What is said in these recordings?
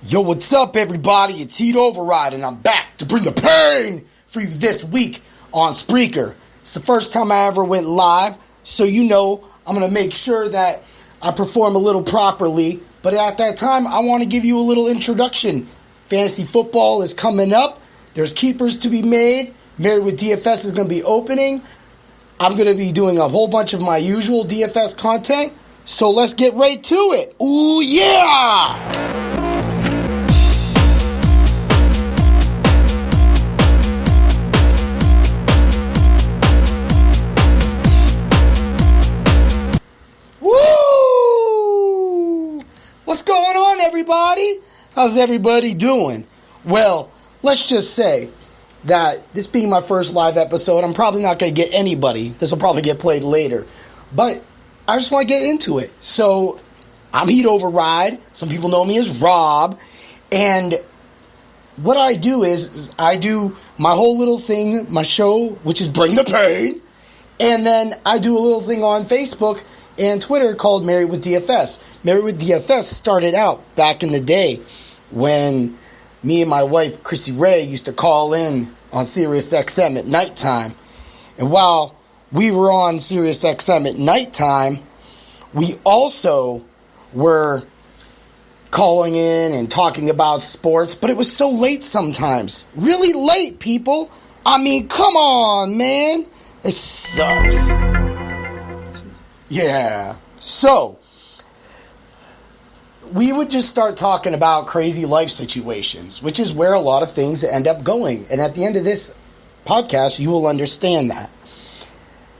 Yo, what's up, everybody? It's Heat Override, and I'm back to bring the pain for you this week on Spreaker. It's the first time I ever went live, so you know I'm going to make sure that I perform a little properly. But at that time, I want to give you a little introduction. Fantasy football is coming up. There's keepers to be made. Married with DFS is going to be opening. I'm going to be doing a whole bunch of my usual DFS content. So let's get right to it. Ooh, yeah! What's going on, everybody? How's everybody doing? Well, let's just say that this being my first live episode, I'm probably not going to get anybody. This will probably get played later. But I just want to get into it. So, I'm Heat Override. Some people know me as Rob. And what I do is I do my whole little thing, my show, which is Bring the Pain. And then I do a little thing on Facebook and Twitter called Married with DFS. Married with DFS started out back in the day when me and my wife, Chrissy Ray, used to call in on Sirius XM at nighttime. And while we were on Sirius XM at nighttime, we also were calling in and talking about sports, but it was so late sometimes. Really late, people. I mean, come on, man. It sucks. Yeah. So, we would just start talking about crazy life situations, which is where a lot of things end up going. And at the end of this podcast, you will understand that.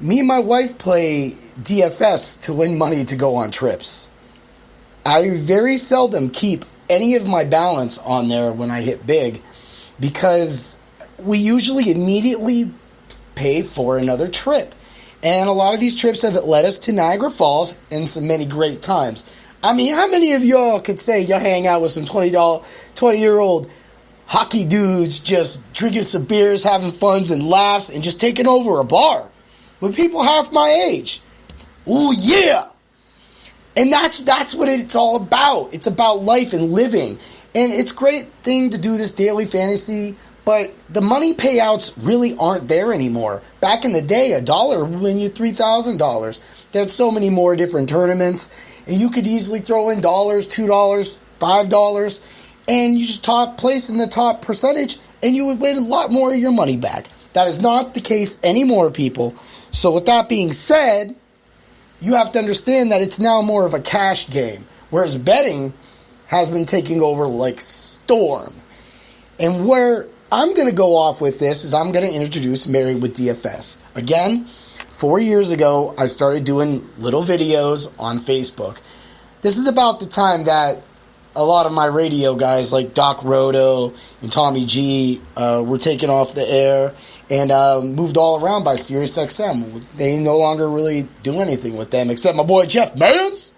Me and my wife play DFS to win money to go on trips. I very seldom keep any of my balance on there when I hit big because we usually immediately pay for another trip. And a lot of these trips have led us to Niagara Falls and some many great times. I mean, how many of y'all could say you hang out with some 20-year-old hockey dudes just drinking some beers, having funs and laughs, and just taking over a bar with people half my age? Ooh, yeah! And that's what it's all about. It's about life and living. And it's a great thing to do this daily fantasy, but the money payouts really aren't there anymore. Back in the day, $1 would win you $3,000. There's so many more different tournaments. And you could easily throw in $2, $5, and you just place in the top percentage, and you would win a lot more of your money back. That is not the case anymore, people. So with that being said, you have to understand that it's now more of a cash game, whereas betting has been taking over like storm. And where I'm going to go off with this is I'm going to introduce Married with DFS. Again, 4 years ago, I started doing little videos on Facebook. This is about the time that a lot of my radio guys like Doc Roto and Tommy G were taken off the air and moved all around by Sirius XM. They no longer really do anything with them except my boy Jeff Mans.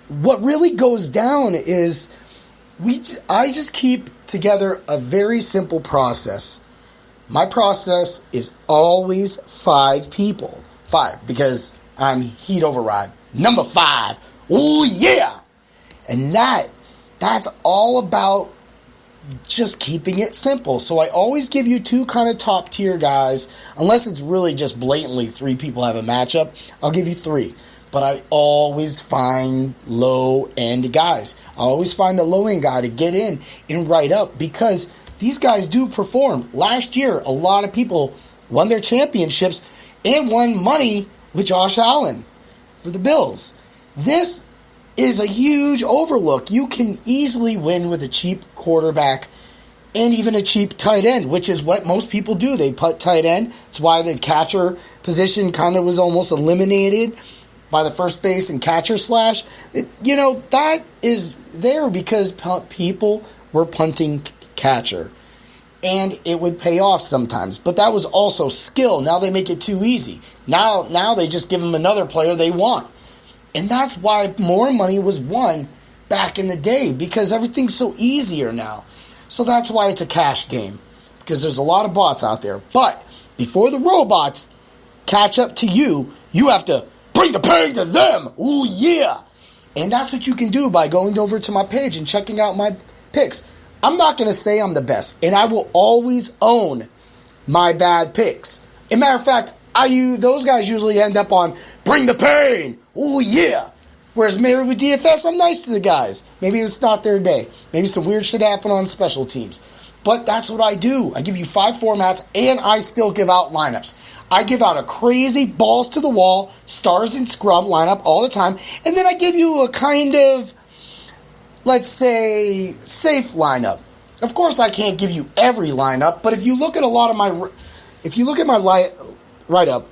What really goes down is I just keep together a very simple process. My process is always 5 people. 5, because I'm Heat Override. Number 5. Ooh, yeah! And that's all about just keeping it simple. So I always give you 2 kind of top tier guys. Unless it's really just blatantly 3 people have a matchup, I'll give you 3. But I always find low-end guys. I always find a low-end guy to get in and write up because these guys do perform. Last year, a lot of people won their championships and won money with Josh Allen for the Bills. This is a huge overlook. You can easily win with a cheap quarterback and even a cheap tight end, which is what most people do. They put tight end. It's why the catcher position kind of was almost eliminated by the first base and catcher slash. That is there because people were punting catcher, and it would pay off sometimes, but that was also skill. Now they make it too easy. Now they just give them another player they want, and that's why more money was won back in the day because everything's so easier now. So that's why it's a cash game, because there's a lot of bots out there. But before the robots catch up to you, you have to bring the pain to them. Ooh yeah. And that's what you can do by going over to my page and checking out my picks. I'm not going to say I'm the best, and I will always own my bad picks. As a matter of fact, those guys usually end up on Bring the Pain. Oh, yeah. Whereas Married with DFS, I'm nice to the guys. Maybe it's not their day. Maybe some weird shit happened on special teams. But that's what I do. I give you 5 formats, and I still give out lineups. I give out a crazy balls to the wall, stars and scrub lineup all the time. And then I give you a kind of, let's say, safe lineup. Of course, I can't give you every lineup, but if you look at my write-up,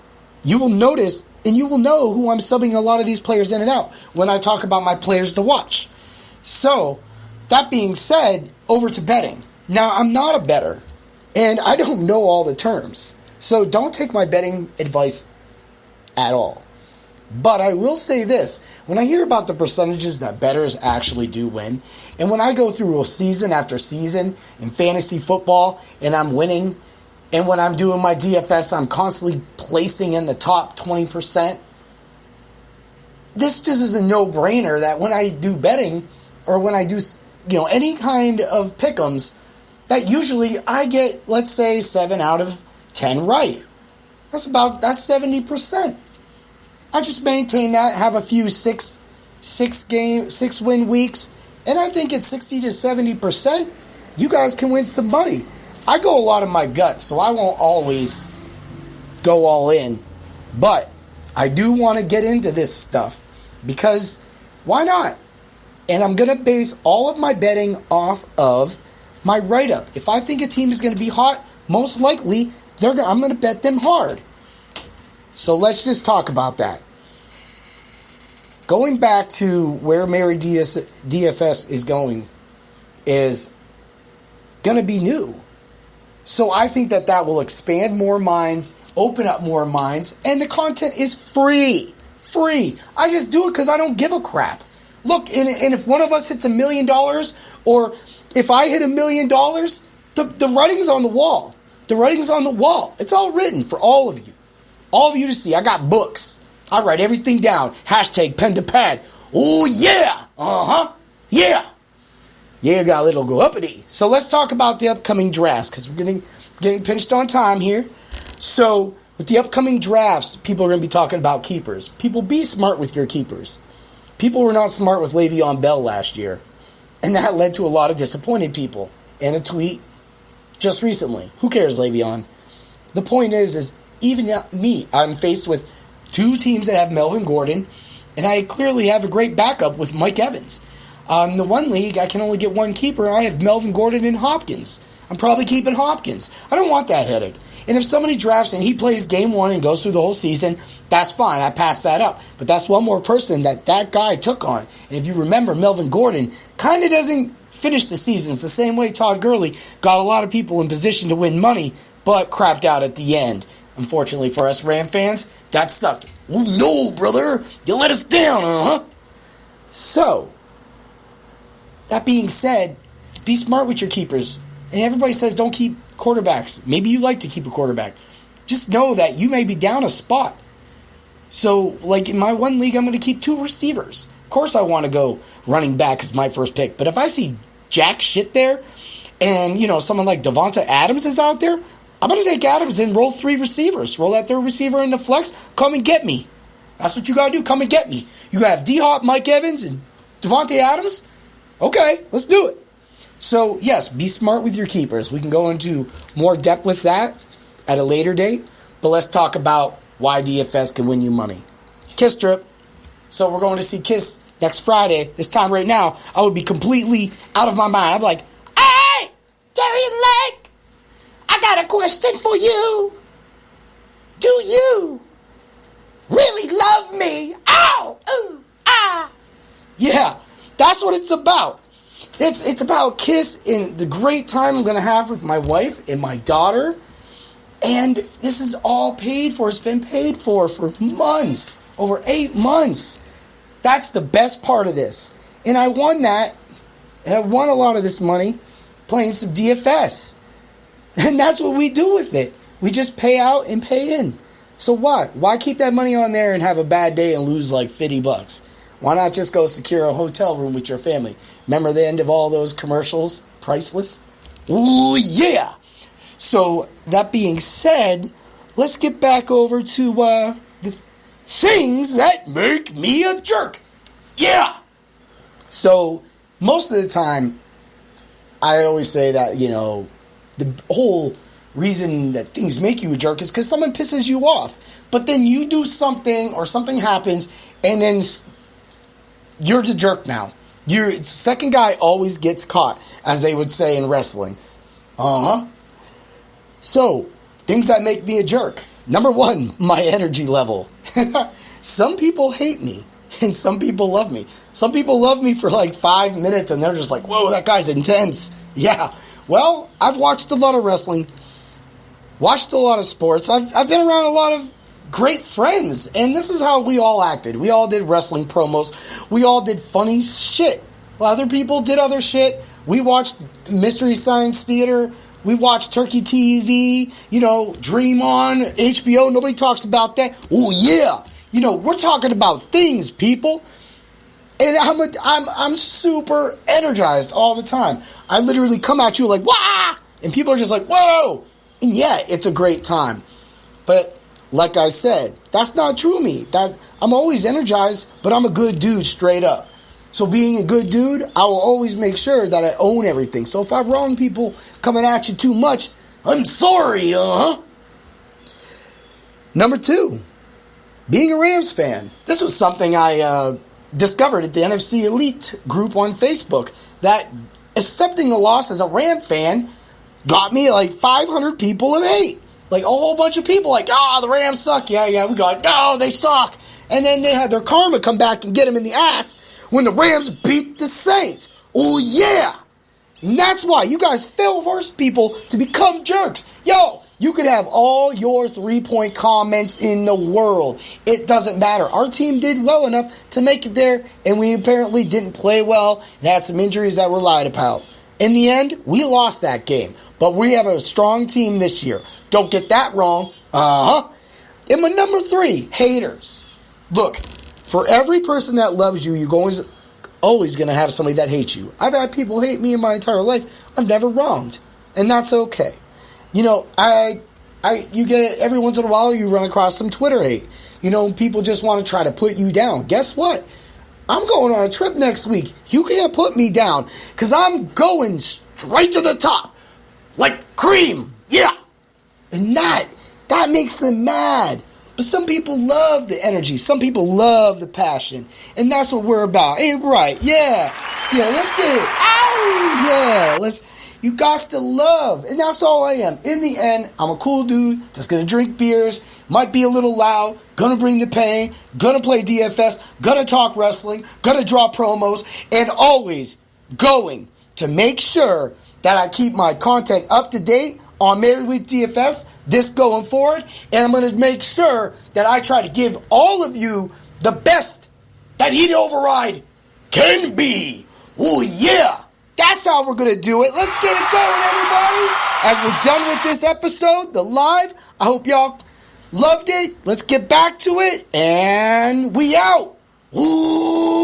you will notice and you will know who I'm subbing a lot of these players in and out when I talk about my players to watch. So, that being said, over to betting. Now, I'm not a bettor, and I don't know all the terms. So, don't take my betting advice at all. But I will say this. When I hear about the percentages that bettors actually do win, and when I go through a season after season in fantasy football, and I'm winning, and when I'm doing my DFS, I'm constantly placing in the top 20%. This just is a no-brainer that when I do betting, or when I do, any kind of pick'ems, that usually I get, let's say, 7 out of 10 right. That's 70%. I just maintain that, have a few six win weeks, and I think at 60 to 70%, you guys can win some money. I go a lot of my gut, so I won't always go all in. But I do want to get into this stuff because why not? And I'm going to base all of my betting off of my write-up. If I think a team is going to be hot, most likely I'm going to bet them hard. So let's just talk about that. Going back to where Mary DFS is going is going to be new. So I think that will expand more minds, open up more minds, and the content is free. Free. I just do it because I don't give a crap. Look, and if one of us hits $1 million, or if I hit $1 million, the writing's on the wall. The writing's on the wall. It's all written for all of you. All of you to see. I got books. I write everything down. Hashtag pen to pad. Oh, yeah. Uh-huh. Yeah. Yeah, got a little go uppity. So let's talk about the upcoming drafts, because we're getting pinched on time here. So with the upcoming drafts, people are going to be talking about keepers. People, be smart with your keepers. People were not smart with Le'Veon Bell last year, and that led to a lot of disappointed people. And a tweet just recently. Who cares, Le'Veon? The point is even me, I'm faced with 2 teams that have Melvin Gordon, and I clearly have a great backup with Mike Evans. In the one league, I can only get 1 keeper. I have Melvin Gordon and Hopkins. I'm probably keeping Hopkins. I don't want that headache. And if somebody drafts and he plays game 1 and goes through the whole season, that's fine. I pass that up. But that's one more person that guy took on. And if you remember, Melvin Gordon kind of doesn't finish the season. It's the same way Todd Gurley got a lot of people in position to win money, but crapped out at the end. Unfortunately for us Ram fans, that sucked. Oh no, brother! You let us down, uh-huh! So, that being said, be smart with your keepers. And everybody says don't keep quarterbacks. Maybe you like to keep a quarterback. Just know that you may be down a spot. So, like in my one league, I'm going to keep 2 receivers. Of course I want to go running back as my first pick. But if I see jack shit there, and, someone like Devonta Adams is out there, I'm going to take Adams and roll 3 receivers. Roll that 3rd receiver in the flex. Come and get me. That's what you got to do. Come and get me. You have D-Hop, Mike Evans, and Devonta Adams. Okay, let's do it. So, yes, be smart with your keepers. We can go into more depth with that at a later date. But let's talk about why DFS can win you money. Kiss trip. So we're going to see Kiss next Friday. This time right now, I would be completely out of my mind. I'm like, hey, Darian Lake, I got a question for you. Do you really love me? Ow! Ooh! Ah! Yeah, that's what it's about. It's about Kiss and the great time I'm going to have with my wife and my daughter. And this is all paid for. It's been paid for months. Over 8 months. That's the best part of this. And I won that. And I won a lot of this money playing some DFS. And that's what we do with it. We just pay out and pay in. So what? Why keep that money on there and have a bad day and lose like $50? Why not just go secure a hotel room with your family? Remember the end of all those commercials? Priceless? Ooh, yeah! So, that being said, let's get back over to the things that make me a jerk. Yeah! So, most of the time, I always say that, the whole reason that things make you a jerk is because someone pisses you off. But then you do something or something happens and then you're the jerk now. Your second guy always gets caught, as they would say in wrestling. So, things that make me a jerk. Number one, my energy level. Some people hate me and some people love me. Some people love me for like 5 minutes and they're just like, whoa, that guy's intense. Yeah. Well, I've watched a lot of wrestling, watched a lot of sports. I've been around a lot of great friends, and this is how we all acted. We all did wrestling promos. We all did funny shit. Other people did other shit. We watched Mystery Science Theater. We watched Turkey TV, Dream on, HBO. Nobody talks about that. Oh, yeah. We're talking about things, people. And I'm super energized all the time. I literally come at you like, wah! And people are just like, whoa! And yeah, it's a great time. But like I said, that's not true of me. I'm always energized, but I'm a good dude straight up. So being a good dude, I will always make sure that I own everything. So if I wrong people coming at you too much, I'm sorry, Number 2, being a Rams fan. This was something I discovered at the NFC Elite group on Facebook, that accepting a loss as a Ram fan got me like 500 people of hate. Like a whole bunch of people like, the Rams suck. Yeah, we got, no, they suck. And then they had their karma come back and get them in the ass when the Rams beat the Saints. Oh, yeah. And that's why you guys force people to become jerks. Yo, you could have all your 3-point comments in the world. It doesn't matter. Our team did well enough to make it there, and we apparently didn't play well and had some injuries that were lied about. In the end, we lost that game, but we have a strong team this year. Don't get that wrong. And my number 3, haters. Look, for every person that loves you, you're always going to have somebody that hates you. I've had people hate me in my entire life. I've never wronged, and that's okay. You get it every once in a while, you run across some Twitter hate. People just want to try to put you down. Guess what? I'm going on a trip next week. You can't put me down because I'm going straight to the top. Like cream. Yeah. And that makes them mad. But some people love the energy. Some people love the passion. And that's what we're about. Ain't right? Yeah. Yeah, let's get it. Ow! Yeah, you got to love. And that's all I am. In the end, I'm a cool dude that's going to drink beers, might be a little loud, going to bring the pain, going to play DFS, going to talk wrestling, going to draw promos, and always going to make sure that I keep my content up to date on Married with DFS this going forward. And I'm going to make sure that I try to give all of you the best that Heat Override can be. Oh, yeah. That's how we're going to do it. Let's get it going, everybody. As we're done with this episode, the live, I hope y'all loved it. Let's get back to it. And we out. Ooh.